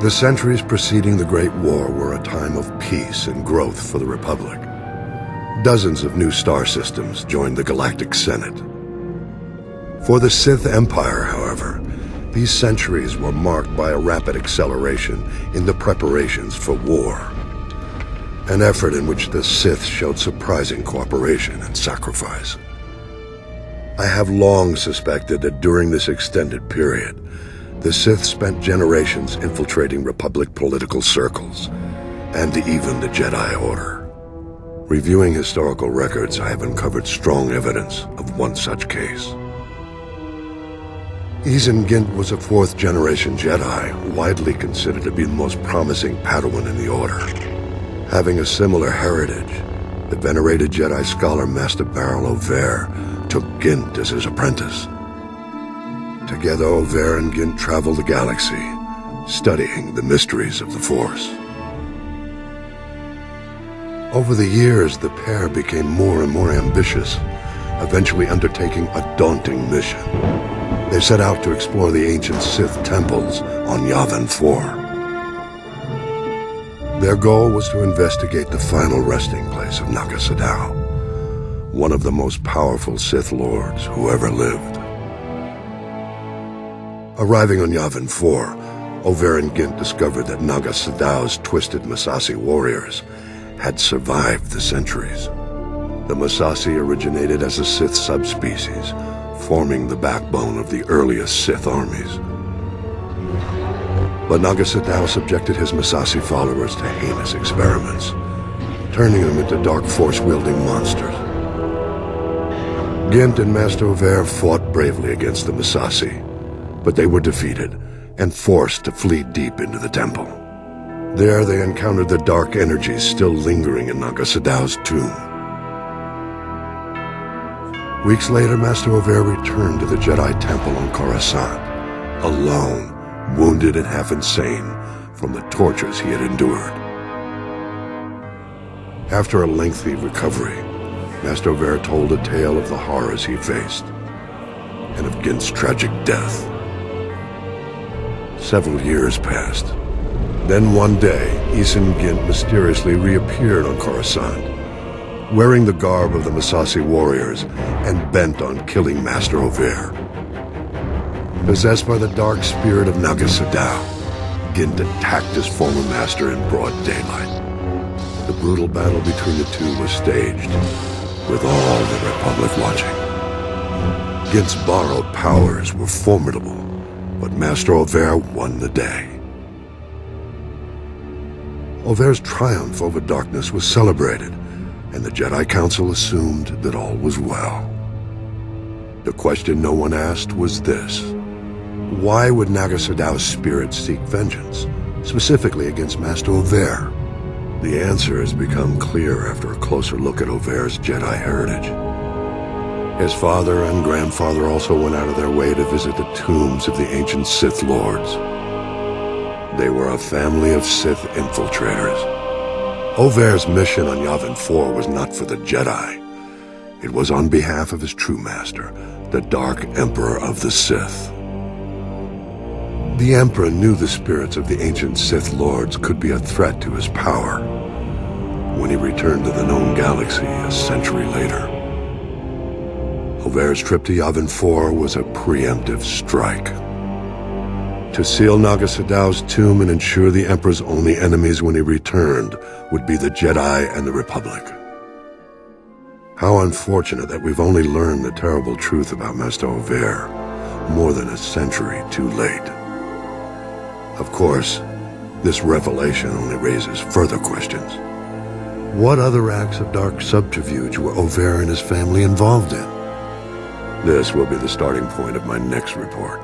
The centuries preceding the Great War were a time of peace and growth for the Republic. Dozens of new star systems joined the Galactic Senate. For the Sith Empire, however, these centuries were marked by a rapid acceleration in the preparations for war, an effort in which the Sith showed surprising cooperation and sacrifice. I have long suspected that during this extended period, the Sith spent generations infiltrating Republic political circles, and even the Jedi Order. Reviewing historical records, I have uncovered strong evidence of one such case. Eison Gynt was a fourth-generation Jedi, widely considered to be the most promising Padawan in the Order. Having a similar heritage, the venerated Jedi scholar Master Gnost-Dural took Gynt as his apprentice. Together, Ovair and Gynt traveled the galaxy, studying the mysteries of the Force. Over the years, the pair became more and more ambitious, eventually undertaking a daunting mission. They set out to explore the ancient Sith temples on Yavin 4. Their goal was to investigate the final resting place of Naga Sadow, one of the most powerful Sith Lords who ever lived. Arriving on Yavin 4, Ovair and Gynt discovered that Naga Sadow's twisted Massassi warriors had survived the centuries. The Massassi originated as a Sith subspecies, forming the backbone of the earliest Sith armies. But Naga Sadow subjected his Massassi followers to heinous experiments, turning them into dark force-wielding monsters. Gynt and Master Ovair fought bravely against the Massassi, but they were defeated and forced to flee deep into the temple. There they encountered the dark energies still lingering in Naga Sadow's tomb. Weeks later, Master Ovair returned to the Jedi Temple on Coruscant, alone, wounded and half insane from the tortures he had endured. After a lengthy recovery, Master Ovair told a tale of the horrors he faced, and of Gynt's tragic death. Several years passed. Then one day, Eison Gynt mysteriously reappeared on Coruscant, wearing the garb of the Massassi warriors and bent on killing Master Ovair. Possessed by the dark spirit of Naga Sadow, Gynt attacked his former master in broad daylight. The brutal battle between the two was staged, with all the Republic watching. Gynt's borrowed powers were formidable, but Master Ovair won the day. Ovair's triumph over darkness was celebrated, and the Jedi Council assumed that all was well. The question no one asked was this: why would Naga Sadow's spirit seek vengeance, specifically against Master Ovair? The answer has become clear after a closer look at Ovair's Jedi heritage. His father and grandfather also went out of their way to visit the tombs of the ancient Sith Lords. They were a family of Sith infiltrators. Ovair's mission on Yavin 4 was not for the Jedi. It was on behalf of his true master, the Dark Emperor of the Sith. The Emperor knew the spirits of the ancient Sith Lords could be a threat to his power when he returned to the known galaxy a century later. Ovair's trip to Yavin 4 was a preemptive strike. To seal Naga Sadow's tomb and ensure the Emperor's only enemies when he returned would be the Jedi and the Republic. How unfortunate that we've only learned the terrible truth about Master Ovair more than a century too late. Of course, this revelation only raises further questions. What other acts of dark subterfuge were Ovair and his family involved in? This will be the starting point of my next report.